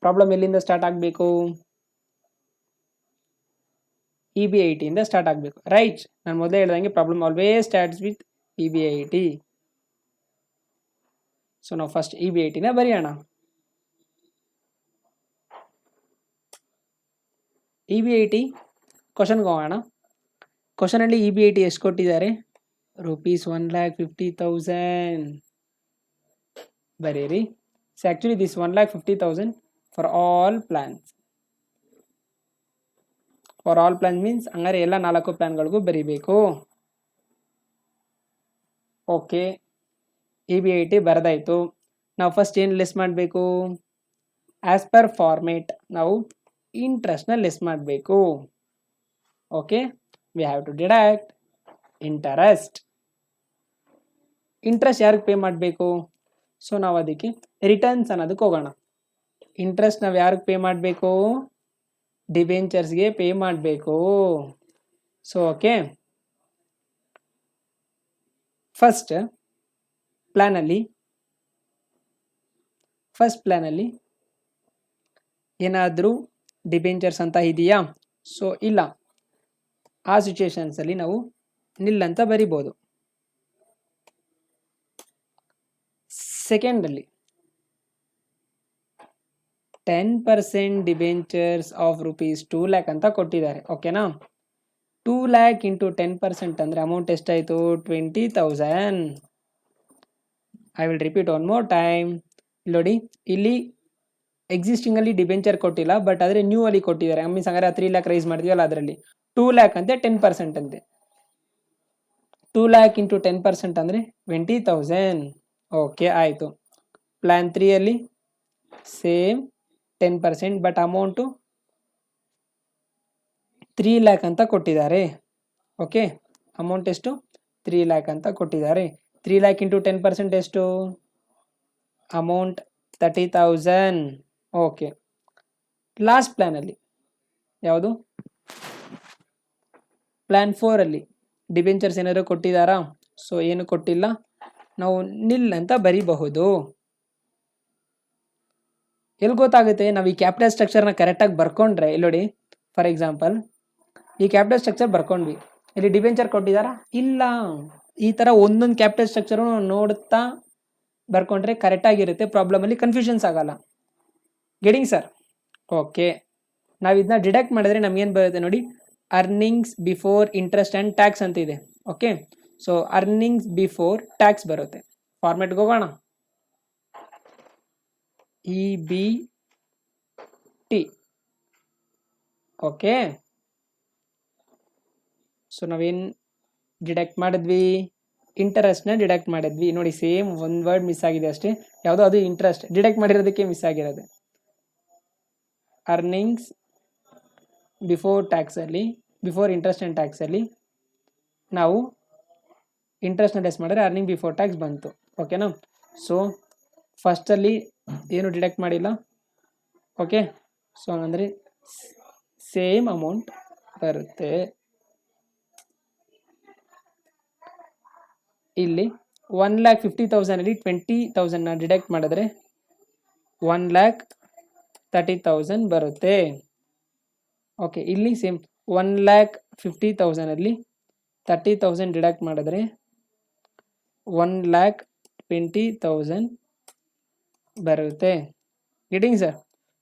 ಪ್ರಾಬ್ಲಮ್ ಎಲ್ಲಿಂದ ಸ್ಟಾರ್ಟ್ ಆಗಬೇಕು? EB80 ಇಂದ ಸ್ಟಾರ್ಟ್ ಆಗಬೇಕು, ರೈಟ್? ನಾನು ಮೊದಲೇ ಹೇಳ್ದಂಗೆ problem always starts with EB80. So ನಾವು ಫಸ್ಟ್ EB80ನ ಬರೆಯೋಣ. EB80 ಕ್ವಶನ್ಗೆ ಹೋಗೋಣ. ಕ್ವಶನಲ್ಲಿ EB80 ಎಷ್ಟು ಕೊಟ್ಟಿದ್ದಾರೆ? ₹1,50,000 ಬರೀರಿ. So actually this 1,50,000 for all plans. For all plan means ಹಂಗಾರೆ ಎಲ್ಲ 4 ಪ್ಲಾನ್ಗಳಿಗೂ ಬರೀಬೇಕು. ಓಕೆ, EB80 ಬರೆದಾಯಿತು. ನಾವು ಫಸ್ಟ್ ಏನು ಲೆಸ್ ಮಾಡಬೇಕು? ಆ್ಯಸ್ ಪರ್ ಫಾರ್ಮೇಟ್ ನಾವು ಇಂಟ್ರೆಸ್ಟ್ನ ಲೆಸ್ ಮಾಡಬೇಕು. Okay, we have to deduct interest. Interest ಯಾರಿಗೆ ಪೇ ಮಾಡಬೇಕು? ಸೊ ನಾವು ಅದಕ್ಕೆ ರಿಟರ್ನ್ಸ್ ಅನ್ನೋದಕ್ಕೆ ಹೋಗೋಣ. ಇಂಟ್ರೆಸ್ಟ್ ನಾವು ಯಾರಿಗೆ ಪೇ ಮಾಡಬೇಕು? ಡಿಬೆಂಚರ್ಸ್ಗೆ ಪೇ ಮಾಡಬೇಕು. ಸೊ ಓಕೆ, ಫಸ್ಟ್ ಪ್ಲ್ಯಾನಲ್ಲಿ ಏನಾದರೂ ಡಿಬೆಂಚರ್ಸ್ ಅಂತ ಇದೆಯಾ? ಸೊ ಇಲ್ಲ. ಆ ಸಿಚುವೇಶನ್ಸಲ್ಲಿ ನಾವು ನಿಲ್ ಅಂತ ಬರಿಬೋದು. ಸೆಕೆಂಡಲ್ಲಿ 10% ಡಿಬೆಂಚರ್ಸ್ ಆಫ್ ರುಪೀಸ್ 2 lakh ಅಂತ ಕೊಟ್ಟಿದ್ದಾರೆ. ಓಕೆನಾ, 2 lakh ಇಂಟು 10% ಅಂದರೆ ಅಮೌಂಟ್ ಎಷ್ಟಾಯಿತು? 20,000. I will repeat one more time. ನೋಡಿ, ಇಲ್ಲಿ ಎಕ್ಸಿಸ್ಟಿಂಗ್ ಅಲ್ಲಿ ಡಿಬೆಂಚರ್ ಕೊಟ್ಟಿಲ್ಲ, ಬಟ್ ಆದರೆ ನ್ಯೂ ಅಲ್ಲಿ ಕೊಟ್ಟಿದ್ದಾರೆ. ಮೀನ್ಸ್ ಹಂಗಾರೆ 3 lakh ರೈಸ್ ಮಾಡಿದ್ವಲ್ಲ, ಅದರಲ್ಲಿ 2 lakh ಅಂತೆ 10% ಅಂತೆ. 2 lakh ಇಂಟು 10% ಅಂದರೆ 20,000. ಓಕೆ, ಆಯಿತು. ಪ್ಲಾನ್ 3 ಅಲ್ಲಿ ಸೇಮ್ 10%, ಬಟ್ ಅಮೌಂಟು 3 lakh ಅಂತ ಕೊಟ್ಟಿದ್ದಾರೆ. ಓಕೆ, ಅಮೌಂಟ್ ಎಷ್ಟು? 3 lakh ಅಂತ ಕೊಟ್ಟಿದ್ದಾರೆ. 3 lakh ಇಂಟು 10% ಎಷ್ಟು? ಅಮೌಂಟ್ 30,000. ಓಕೆ, ಲಾಸ್ಟ್ ಪ್ಲಾನಲ್ಲಿ ಯಾವುದು? ಪ್ಲಾನ್ 4 ಅಲ್ಲಿ ಡಿಬೆಂಚರ್ಸ್ ಏನಾದ್ರು ಕೊಟ್ಟಿದ್ದಾರಾ? ಸೊ ಏನು ಕೊಟ್ಟಿಲ್ಲ, ನಾವು ನಿಲ್ ಅಂತ ಬರೀಬಹುದು. ಎಲ್ಲಿ ಗೊತ್ತಾಗುತ್ತೆ? ನಾವು ಈ ಕ್ಯಾಪಿಟಲ್ ಸ್ಟ್ರಕ್ಚರ್ನ ಕರೆಕ್ಟಾಗಿ ಬರ್ಕೊಂಡ್ರೆ, ಇಲ್ಲಿ ನೋಡಿ, ಫಾರ್ ಎಕ್ಸಾಂಪಲ್ ಈ ಕ್ಯಾಪಿಟಲ್ ಸ್ಟ್ರಕ್ಚರ್ ಬರ್ಕೊಂಡ್ವಿ, ಇಲ್ಲಿ ಡಿಬೆಂಚರ್ ಕೊಟ್ಟಿದ್ದಾರಾ? ಇಲ್ಲ. ಈ ಥರ ಒಂದೊಂದು ಕ್ಯಾಪಿಟಲ್ ಸ್ಟ್ರಕ್ಚರು ನೋಡುತ್ತಾ ಬರ್ಕೊಂಡ್ರೆ ಕರೆಕ್ಟಾಗಿರುತ್ತೆ, ಪ್ರಾಬ್ಲಮಲ್ಲಿ ಕನ್ಫ್ಯೂಷನ್ಸ್ ಆಗಲ್ಲ. Getting sir? ಓಕೆ, ನಾವು ಇದನ್ನ ಡಿಡಕ್ಟ್ ಮಾಡಿದ್ರೆ ನಮಗೇನು ಬರುತ್ತೆ ನೋಡಿ, earnings before interest and tax ಅಂತ ಇದೆ. Okay, so earnings before tax ಬರುತ್ತೆ. ಫಾರ್ಮೆಟ್ಗೆ ಹೋಗೋಣ. EBT. ಓಕೆ, ಸೊ ನಾವೇನು ಡಿಡಕ್ಟ್ ಮಾಡಿದ್ವಿ? ಇಂಟರೆಸ್ಟ್ನ ಡಿಡಕ್ಟ್ ಮಾಡಿದ್ವಿ. ನೋಡಿ, ಸೇಮ್ ಒಂದು ವರ್ಡ್ ಮಿಸ್ ಆಗಿದೆ ಅಷ್ಟೇ. ಯಾವುದೋ ಅದು ಇಂಟ್ರೆಸ್ಟ್ ಡಿಡಕ್ಟ್ ಮಾಡಿರೋದಕ್ಕೆ ಮಿಸ್ ಆಗಿರೋದು. ಅರ್ನಿಂಗ್ಸ್ ಬಿಫೋರ್ ಟ್ಯಾಕ್ಸಲ್ಲಿ, ಬಿಫೋರ್ ಇಂಟ್ರೆಸ್ಟ್ ಆ್ಯಂಡ್ ಟ್ಯಾಕ್ಸಲ್ಲಿ ನಾವು ಇಂಟ್ರೆಸ್ಟ್ನ ಲೆಸ್ ಮಾಡಿದ್ರೆ ಅರ್ನಿಂಗ್ ಬಿಫೋರ್ ಟ್ಯಾಕ್ಸ್ ಬಂತು. ಓಕೆನಾ? ಸೊ ಫಸ್ಟಲ್ಲಿ ಏನು ಡಿಡಕ್ಟ್ ಮಾಡಿಲ್ಲ. ಓಕೆ, ಸೊ ಹಂಗಂದರೆ ಸೇಮ್ ಅಮೌಂಟ್ ಬರುತ್ತೆ. ಇಲ್ಲಿ 1,50,000 20,000ನ ಡಿಡಕ್ಟ್ ಮಾಡಿದ್ರೆ 1,30,000 ಬರುತ್ತೆ. ಓಕೆ, ಇಲ್ಲಿ ಸೇಮ್ 1,50,000 30,000 ಡಿಡಕ್ಟ್ ಮಾಡಿದ್ರೆ 1,20,000 ಬರುತ್ತೆ. Getting sir?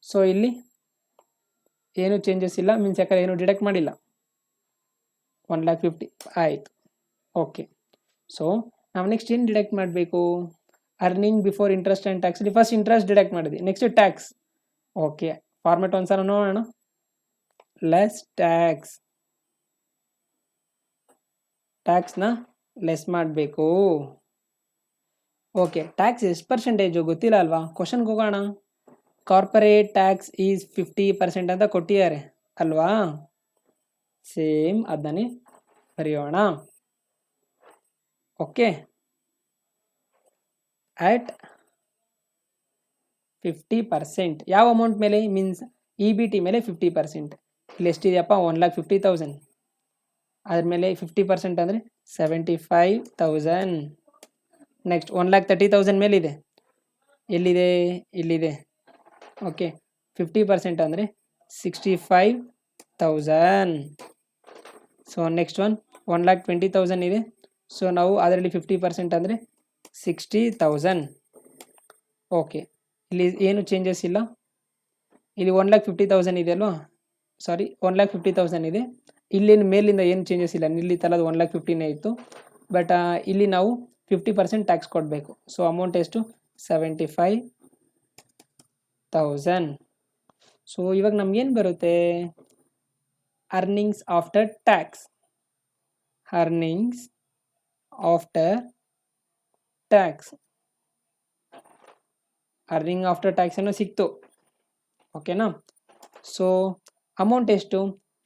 ಸೊ ಇಲ್ಲಿ ಏನು ಚೇಂಜಸ್ ಇಲ್ಲ, ಮೀನ್ಸ್ ಯಾಕಂದ್ರೆ ಏನು ಡಿಡಕ್ಟ್ ಮಾಡಿಲ್ಲ. 1,50,000 ಆಯಿತು. ಓಕೆ, ಸೊ ನಾವು ನೆಕ್ಸ್ಟ್ ಏನು ಡಿಡಕ್ಟ್ ಮಾಡಬೇಕು? ಅರ್ನಿಂಗ್ ಬಿಫೋರ್ ಇಂಟ್ರೆಸ್ಟ್ ಆ್ಯಂಡ್ ಟ್ಯಾಕ್ಸಲ್ಲಿ ಫಸ್ಟ್ ಇಂಟ್ರೆಸ್ಟ್ ಡಿಡಕ್ಟ್ ಮಾಡಿದ್ವಿ, ನೆಕ್ಸ್ಟ್ ಟ್ಯಾಕ್ಸ್. ಓಕೆ, ಫಾರ್ಮೆಟ್ ಒಂದ್ಸಲ ನೋಡೋಣ. ಲೆಸ್ ಟ್ಯಾಕ್ಸ್, ಟ್ಯಾಕ್ಸ್ನ ಲೆಸ್ ಮಾಡಬೇಕು. ಓಕೆ, ಟ್ಯಾಕ್ಸ್ ಎಷ್ಟು ಪರ್ಸೆಂಟೇಜು ಗೊತ್ತಿಲ್ಲ ಅಲ್ವಾ? ಕ್ವಶನ್ಗೆ ಹೋಗೋಣ. ಕಾರ್ಪೊರೇಟ್ ಟ್ಯಾಕ್ಸ್ ಈಸ್ 50% ಅಂತ ಕೊಟ್ಟಿದ್ದಾರೆ ಅಲ್ವಾ? ಸೇಮ್ ಅದನ್ನೇ ಬರೆಯೋಣ. Okay, at 50%. ಯಾವ ಅಮೌಂಟ್ ಮೇಲೆ? ಮೀನ್ಸ್ EBT ಮೇಲೆ 50%. ಇಲ್ಲಿ ಎಷ್ಟಿದೆಯಪ್ಪ? 1,50,000. ಅದ್ರ ಮೇಲೆ 50% ಅಂದರೆ 75,000. ನೆಕ್ಸ್ಟ್ 1,30,000 ಮೇಲಿದೆ. ಎಲ್ಲಿದೆ? ಇಲ್ಲಿದೆ. ಓಕೆ, 50% ಅಂದರೆ 65,000. ಸೊ ನೆಕ್ಸ್ಟ್ 1,20,000 ಇದೆ. ಸೊ ನಾವು ಅದರಲ್ಲಿ 50% ಅಂದರೆ 60,000. ಓಕೆ, ಇಲ್ಲಿ ಏನು ಚೇಂಜಸ್ ಇಲ್ಲ. ಇಲ್ಲಿ 1,50,000 ಇದೆ ಅಲ್ವಾ? ಸಾರಿ, 1,50,000 ಇದೆ. ಇಲ್ಲೇನು ಮೇಲಿಂದ ಏನು ಚೇಂಜಸ್ ಇಲ್ಲ. ಇಲ್ಲಿ ತಲದ 1,50,000 ಇತ್ತು, ಬಟ್ ಇಲ್ಲಿ ನಾವು 50% ಟ್ಯಾಕ್ಸ್ ಕೊಡಬೇಕು. ಸೊ ಅಮೌಂಟ್ ಎಷ್ಟು? 75,000. ಸೊ ಇವಾಗ ನಮ್ಗೇನು ಬರುತ್ತೆ? Earnings after tax. Earnings after tax, earning after tax ಏನೋ ಸಿಕ್ತು. ಓಕೆನಾ? ಸೊ ಅಮೌಂಟ್ ಎಷ್ಟು?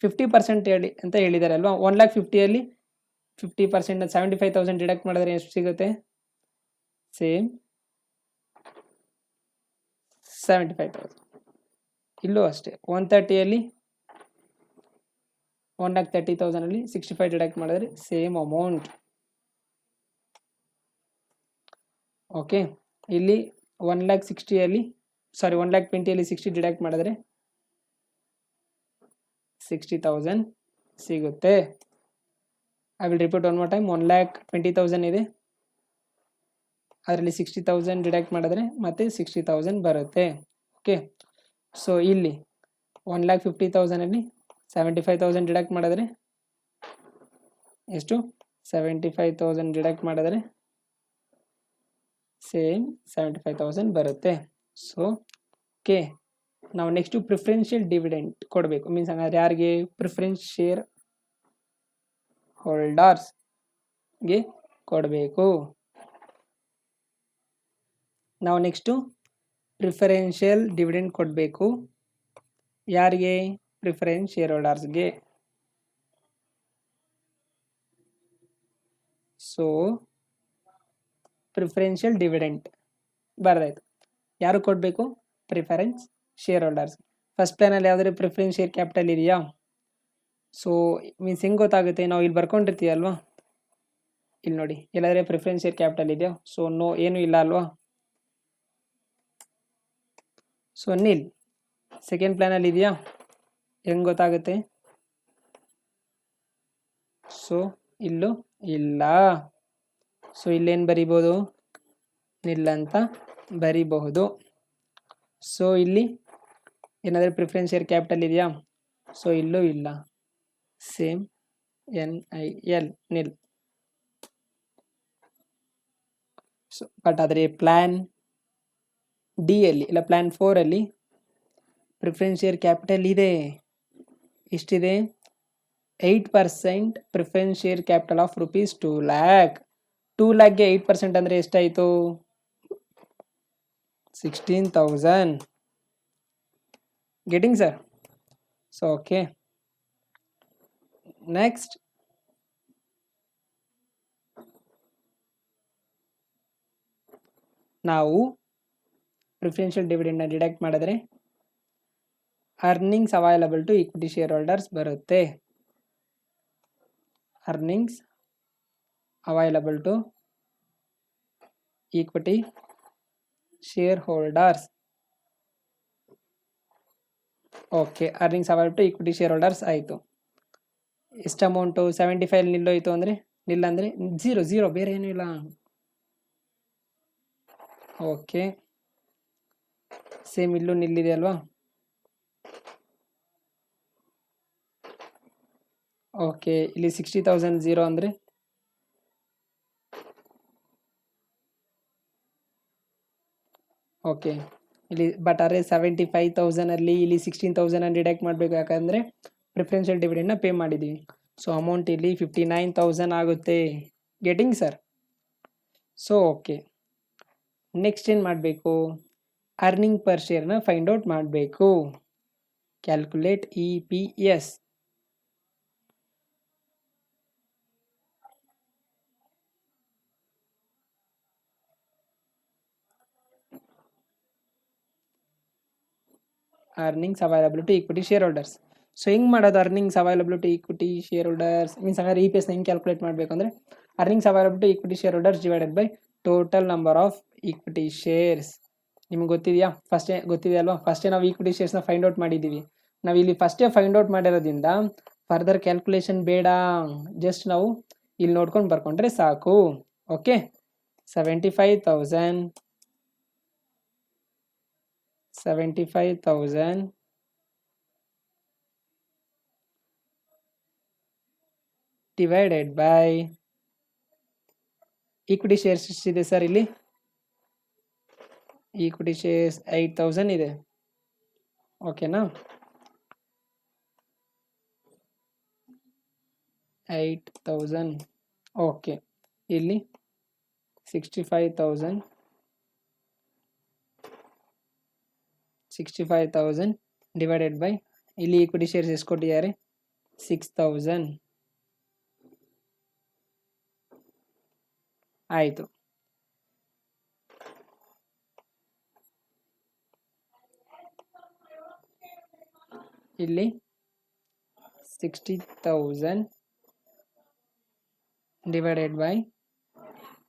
50% ಹೇಳಿ ಅಂತ ಹೇಳಿದ್ದಾರೆ ಅಲ್ವಾ? 1,50,000 50% 75,000 ಡಿಡಕ್ಟ್ ಮಾಡಿದ್ರೆ ಎಷ್ಟು ಸಿಗುತ್ತೆ? ಸೇಮ್ 75,000. ಇಲ್ಲೂ ಅಷ್ಟೇ. 130 1,30,000 65 ಡಿಡಕ್ಟ್ ಮಾಡಿದ್ರೆ ಸೇಮ್ ಅಮೌಂಟ್. ಓಕೆ, ಇಲ್ಲಿ 1,60,000 ಸಾರಿ 1,20,000 60 ಡಿಡಕ್ಟ್ ಮಾಡಿದ್ರೆ 60,000 ಸಿಗುತ್ತೆ. I will repeat one more time. 1,20,000 ಇದೆ, ಅದರಲ್ಲಿ 60,000 ಡಿಡಕ್ಟ್ ಮಾಡಿದ್ರೆ ಮತ್ತೆ 60,000 ಬರುತ್ತೆ. ಓಕೆ, ಸೊ ಇಲ್ಲಿ 1,50,000 75,000 ಡಿಡಕ್ಟ್ ಮಾಡಿದ್ರೆ ಎಷ್ಟು? 75,000 ಡಿಡಕ್ಟ್ ಮಾಡಿದ್ರೆ ಸೇಮ್ 75,000 ಬರುತ್ತೆ. ಸೊ ಓಕೆ, ನಾವು ನೆಕ್ಸ್ಟು ಪ್ರಿಫರೆನ್ಷಿಯಲ್ ಡಿವಿಡೆಂಟ್ ಕೊಡಬೇಕು. ಮೀನ್ಸ್ ಹಂಗಾದ್ರೆ ಯಾರಿಗೆ? ಪ್ರಿಫರೆನ್ಸ್ ಶೇರ್ ಹೋಲ್ಡರ್ಸ್ಗೆ ಕೊಡಬೇಕು. ನಾವು ನೆಕ್ಸ್ಟು ಪ್ರಿಫರೆನ್ಷಿಯಲ್ ಡಿವಿಡೆಂಟ್ ಕೊಡಬೇಕು ಯಾರಿಗೆ? ಪ್ರಿಫರೆನ್ಸ್ ಶೇರ್ ಹೋಲ್ಡರ್ಸ್ಗೆ. ಸೊ ಪ್ರಿಫರೆನ್ಷಿಯಲ್ ಡಿವಿಡೆಂಟ್ ಬರ್ದಾಯ್ತು. ಯಾರು ಕೊಡಬೇಕು? Preference share holders. ಫಸ್ಟ್ ಪ್ಲಾನಲ್ಲಿ ಯಾವುದಾದ್ರು ಪ್ರಿಫರೆನ್ಸ್ ಶೇರ್ ಕ್ಯಾಪಿಟಲ್ ಇದೆಯಾ? ಸೊ ಮೀನ್ಸ್ ಹೆಂಗೆ ಗೊತ್ತಾಗುತ್ತೆ? ನಾವು ಇಲ್ಲಿ ಬರ್ಕೊಂಡಿರ್ತೀವಲ್ವಾ, ಇಲ್ಲಿ ನೋಡಿ ಎಲ್ಲಾದರೆ ಪ್ರಿಫರೆನ್ಸ್ ಶೇರ್ ಕ್ಯಾಪಿಟಲ್ ಇದೆಯಾ? ಸೊ ನೋ, ಏನೂ ಇಲ್ಲ ಅಲ್ವಾ? ಸೊ ನಿಲ್. ಸೆಕೆಂಡ್ ಪ್ಲಾನಲ್ಲಿ ಇದೆಯಾ? ಹೆಂಗೆ ಗೊತ್ತಾಗುತ್ತೆ? ಸೊ ಇಲ್ಲೂ ಇಲ್ಲ. ಸೊ ಇಲ್ಲೇನು ಬರಿಬೋದು? ನಿಲ್ ಅಂತ ಬರಿಬಹುದು. ಸೊ ಇಲ್ಲಿ ಏನಾದರೂ ಪ್ರಿಫರೆನ್ಸ್ ಶೇರ್ ಕ್ಯಾಪಿಟಲ್ ಇದೆಯಾ? ಸೊ ಇಲ್ಲೂ ಇಲ್ಲ. Same NIL nil. So but ಆದರೆ ಪ್ಲ್ಯಾನ್ ಡಿ ಅಲ್ಲಿ ಇಲ್ಲ ಪ್ಲ್ಯಾನ್ 4 ಪ್ರಿಫರೆನ್ಸ್ ಶೇರ್ ಕ್ಯಾಪಿಟಲ್ ಇದೆ. ಎಷ್ಟಿದೆ? 8% preference share capital of rupees 2 lakh. 2 lakhಗೆ 8% ಅಂದರೆ ಎಷ್ಟಾಯಿತು? 16,000. Getting sir? So okay, next ನಾವು ಪ್ರಿಫರೆನ್ಷಿಯಲ್ ಡಿವಿಡೆಂಡ್ನ ಡಿಡಕ್ಟ್ ಮಾಡಿದ್ರೆ earnings available to equity share holders ಬರುತ್ತೆ. Earnings available to equity share holders. Okay, earnings available to equity share holders ಆಯಿತು. ಎಷ್ಟು amount? 75 ನಿಲ್ಲೋಯ್ತು ಅಂದರೆ ನಿಲ್ಲ ಅಂದರೆ 0 ಬೇರೆ ಏನೂ ಇಲ್ಲ. ಓಕೆ, ಸೇಮ್ ಇಲ್ಲೂ ನಿಲ್ಲಿದೆ ಅಲ್ವಾ? ಓಕೆ, ಇಲ್ಲಿ 60,000 0 ಅಂದರೆ ಓಕೆ ಇಲ್ಲಿ ಬಟ್ ಅರೆ 75,000 ಇಲ್ಲಿ 16,000 ಡಿಡಕ್ಟ್ ಮಾಡಬೇಕು. ಯಾಕಂದರೆ ಪ್ರಿಫರೆನ್ಷಿಯಲ್ ಡಿವಿಡೆಂಡ್ನ ಪೇ ಮಾಡಿದ್ದೀವಿ. ಸೊ ಅಮೌಂಟ್ ಇಲ್ಲಿ 59,000 ಆಗುತ್ತೆ. Getting sir? So okay, next ಏನು ಮಾಡಬೇಕು? ಅರ್ನಿಂಗ್ ಪರ್ ಶೇರ್ನ ಫೈಂಡ್ ಔಟ್ ಮಾಡಬೇಕು. Calculate EPS. Earnings available to equity share holders. So ಹೆಂಗೆ ಮಾಡೋದು? Earnings available to equity share holders means ಹಂಗಾರೆ EPSನ ಹೆಂಗೆ ಕ್ಯಾಲ್ಕುಲೇಟ್ ಮಾಡಬೇಕು ಅಂದರೆ earnings available to equity share holders divided by total number of equity shares. ನಿಮ್ಗೆ ಗೊತ್ತಿದೆಯಾ? ಫಸ್ಟೇ ಗೊತ್ತಿದೆ ಅಲ್ವಾ? ಫಸ್ಟೇ ನಾವು ಈಕ್ವಿಟಿ ಶೇರ್ಸ್ನ ಫೈಂಡ್ ಔಟ್ ಮಾಡಿದ್ದೀವಿ. ನಾವು ಇಲ್ಲಿ ಫಸ್ಟೇ ಫೈಂಡ್ ಔಟ್ ಮಾಡಿರೋದ್ರಿಂದ ಫರ್ದರ್ ಕ್ಯಾಲ್ಕುಲೇಷನ್ ಬೇಡ. ಜಸ್ಟ್ ನಾವು ಇಲ್ಲಿ ನೋಡ್ಕೊಂಡು ಬರ್ಕೊಂಡ್ರೆ ಸಾಕು. Okay, 75,000 divided by equity shares ಎಷ್ಟಿದೆ ಸರ್? ಇಲ್ಲಿ ಈಕ್ವಿಟಿ ಶೇರ್ಸ್ 8,000 ಇದೆ. ಓಕೆನಾ? 8,000. ಓಕೆ, ಇಲ್ಲಿ 65,000 ಡಿವೈಡೆಡ್ ಬೈ ಇಲ್ಲಿ ಈಕ್ವಿಟಿ ಶೇರ್ಸ್ ಎಷ್ಟು ಕೊಟ್ಟಿದ್ದಾರೆ? 6,000 ಆಯಿತು. ಇಲ್ಲಿ 60,000 divided by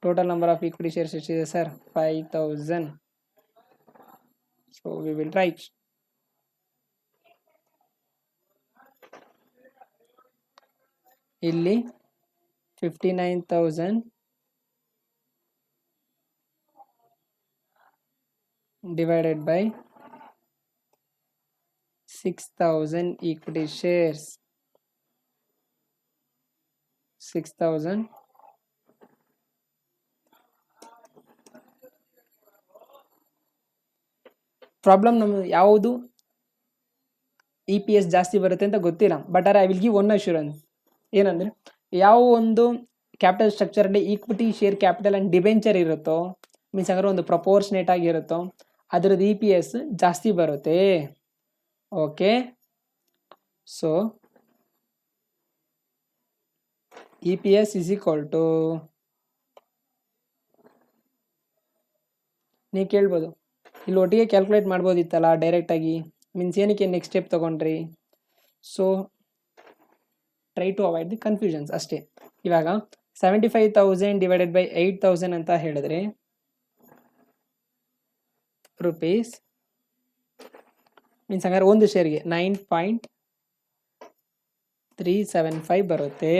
total number of equity shares ಎಷ್ಟಿದೆ sir? 5,000. So we will write ಇಲ್ಲಿ 59,000 divided by 6,000 equity shares. 6,000 problem ನಮ್ಗೆ ಯಾವುದು EPS ಜಾಸ್ತಿ ಬರುತ್ತೆ ಅಂತ ಗೊತ್ತಿಲ್ಲ, but I will give one assurance. ಏನಂದರೆ ಯಾವ ಒಂದು ಕ್ಯಾಪಿಟಲ್ ಸ್ಟ್ರಕ್ಚರಲ್ಲಿ equity share capital and debenture ಇರುತ್ತೋ, ಮೀನ್ಸ್ ಹಂಗಾರೆ ಒಂದು ಪ್ರಪೋರ್ಷನೇಟ್ ಆಗಿರುತ್ತೋ ಅದರದ್ದು EPS ಜಾಸ್ತಿ ಬರುತ್ತೆ. Okay, so EPS is equal to, ನೀವು ಕೇಳ್ಬೋದು ಇಲ್ಲಿ ಒಟ್ಟಿಗೆ ಕ್ಯಾಲ್ಕುಲೇಟ್ ಮಾಡ್ಬೋದಿತ್ತಲ್ಲ ಡೈರೆಕ್ಟಾಗಿ, ಮೀನ್ಸ್ ಏನಕ್ಕೆ ನೆಕ್ಸ್ಟ್ ಸ್ಟೆಪ್ ತೊಗೊಂಡ್ರಿ? So try to avoid the confusions ಅಷ್ಟೇ. ಇವಾಗ 75,000 ಡಿವೈಡೆಡ್ ಬೈ 8,000 ಅಂತ ಹೇಳಿದ್ರೆ ರುಪೀಸ್, ಮೀನ್ಸ್ ಹಂಗಾರೆ ಒಂದು ಶೇರ್ಗೆ 9.375 ಬರುತ್ತೆ.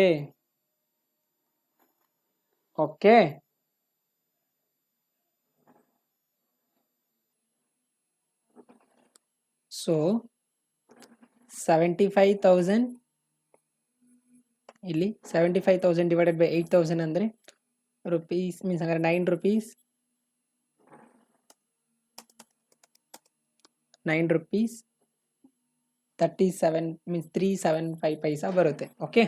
ಓಕೆ, ಸೊ 75,000 ಇಲ್ಲಿ 75,000 ಡಿವೈಡೆಡ್ ಬೈ 8,000 ಅಂದರೆ ರುಪೀಸ್, ಮೀನ್ಸ್ ಹಂಗಾರೆ 9 rupees 37 ಮೀನ್ಸ್ 375 ಪೈಸಾ ಬರುತ್ತೆ. ಓಕೆ,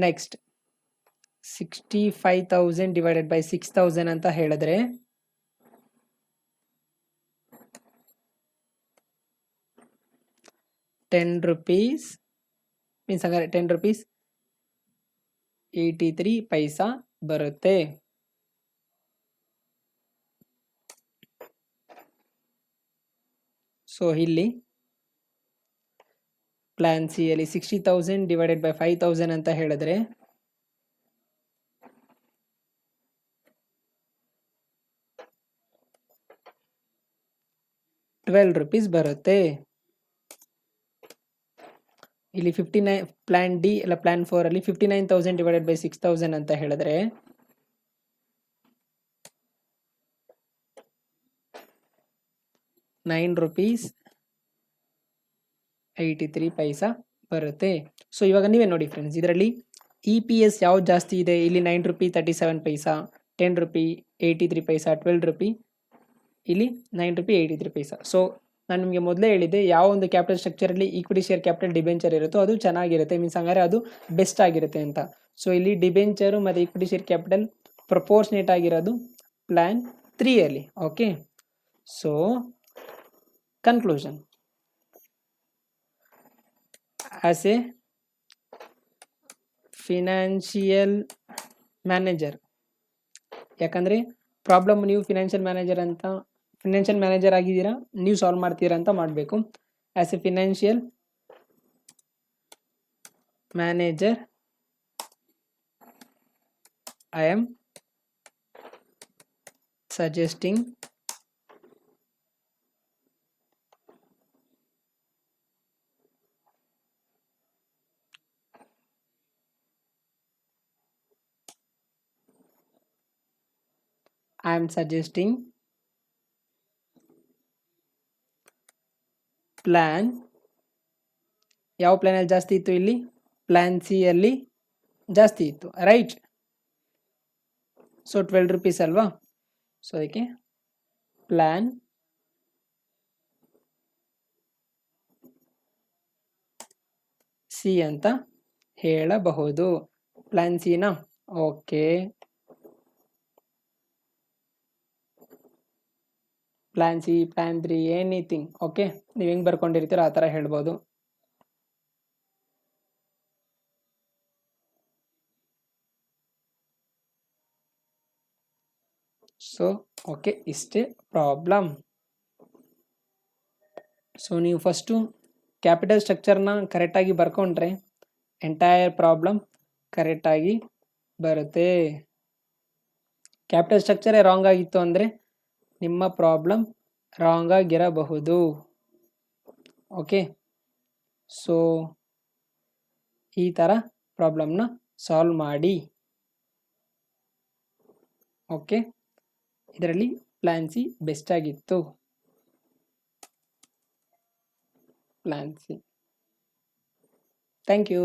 ನೆಕ್ಸ್ಟ್ 65,000 ಡಿವೈಡೆಡ್ ಬೈ 6,000 ಅಂತ ಹೇಳಿದ್ರೆ ₹10 ಮೀನ್ಸ್ ಹಂಗಾರೆ 10 rupees 83 ಪೈಸಾ ಬರುತ್ತೆ. ಸೊ ಇಲ್ಲಿ ಪ್ಲಾನ್ ಸಿ ಅಲ್ಲಿ 60,000 ಡಿವೈಡೆಡ್ ಬೈ 5,000 ಅಂತ ಹೇಳಿದ್ರೆ ₹12 ಬರುತ್ತೆ. ಇಲ್ಲಿ 59 ಪ್ಲಾನ್ ಡಿ ಅಲ್ಲ ಪ್ಲಾನ್ 4 ಅಲ್ಲಿ 59,000 ಡಿವೈಡೆಡ್ ಬೈ 6,000 ಅಂತ ಹೇಳಿದ್ರೆ ₹9.83 ಪೈಸಾ ಬರುತ್ತೆ. ಸೊ ಇವಾಗ ನೀವೇ ನೋಡಿ ಫ್ರೆಂಡ್ಸ್, ಇದರಲ್ಲಿ EPS ಯಾವ್ದು ಜಾಸ್ತಿ ಇದೆ? ಇಲ್ಲಿ ₹9.37 ಪೈಸಾ, ₹10.83 ಪೈಸಾ, ₹12, ಇಲ್ಲಿ ₹9.83 ಪೈಸಾ. ಸೊ ನಾನು ನಿಮಗೆ ಮೊದಲೇ ಹೇಳಿದ್ದೆ, ಯಾವ ಒಂದು ಕ್ಯಾಪಿಟಲ್ ಸ್ಟ್ರಕ್ಚರಲ್ಲಿ ಈಕ್ವಿಟಿ ಶೇರ್ ಕ್ಯಾಪಿಟಲ್ ಡಿಬೆಂಚರ್ ಇರುತ್ತೋ ಅದು ಚೆನ್ನಾಗಿರುತ್ತೆ, ಮೀನ್ಸ್ ಹಂಗಾರೆ ಅದು ಬೆಸ್ಟ್ ಆಗಿರುತ್ತೆ ಅಂತ. ಸೊ ಇಲ್ಲಿ ಡಿಬೆಂಚರು ಮತ್ತು ಈಕ್ವಿಟಿ ಶೇರ್ ಕ್ಯಾಪಿಟಲ್ ಪ್ರಪೋರ್ಷನೇಟ್ ಆಗಿರೋದು ಪ್ಲಾನ್ 3 ಅಲ್ಲಿ. Okay, so conclusion, as a financial manager, ಯಾಕಂದರೆ ಪ್ರಾಬ್ಲಮ್ ನೀವು ಫಿನಾನ್ಷಿಯಲ್ ಮ್ಯಾನೇಜರ್ ಆಗಿದ್ದೀರಾ, ನೀವು ಸಾಲ್ವ್ ಮಾಡ್ತೀರಾ ಅಂತ ಮಾಡಬೇಕು. As a financial manager I am suggesting plan, ಯಾವ ಪ್ಲಾನಲ್ಲಿ ಜಾಸ್ತಿ ಇತ್ತು? ಇಲ್ಲಿ ಪ್ಲಾನ್ ಸಿ ಅಲ್ಲಿ ಜಾಸ್ತಿ ಇತ್ತು, ರೈಟ್? ಸೊ ₹12 ಅಲ್ವಾ? ಸೊ ಅದಕ್ಕೆ ಪ್ಲಾನ್ ಸಿ ಅಂತ ಹೇಳಬಹುದು. ಪ್ಲಾನ್ ಸಿನಾ? Okay, plan C, plan 3, anything. Okay, ನೀವು ಹೆಂಗೆ ಬರ್ಕೊಂಡಿರ್ತೀರೋ ಆ ಥರ ಹೇಳ್ಬೋದು. ಸೊ ಓಕೆ, ಇಷ್ಟೇ ಪ್ರಾಬ್ಲಮ್. ಸೊ ನೀವು ಫಸ್ಟು ಕ್ಯಾಪಿಟಲ್ ಸ್ಟ್ರಕ್ಚರ್ನ ಕರೆಕ್ಟಾಗಿ ಬರ್ಕೊಂಡ್ರೆ ಎಂಟೈರ್ ಪ್ರಾಬ್ಲಮ್ ಕರೆಕ್ಟಾಗಿ ಬರುತ್ತೆ. ಕ್ಯಾಪಿಟಲ್ ಸ್ಟ್ರಕ್ಚರೇ ರಾಂಗ್ ಆಗಿತ್ತು ಅಂದರೆ ನಿಮ್ಮ ಪ್ರಾಬ್ಲಮ್ ರಾಂಗ್ ಆಗಿರಬಹುದು. ಓಕೆ, ಸೊ ಈ ಥರ ಪ್ರಾಬ್ಲಮ್ನ ಸಾಲ್ವ್ ಮಾಡಿ. ಓಕೆ, ಇದರಲ್ಲಿ ಪ್ಲಾನ್ ಸಿ ಬೆಸ್ಟ್ ಆಗಿತ್ತು. Plan C. Thank you.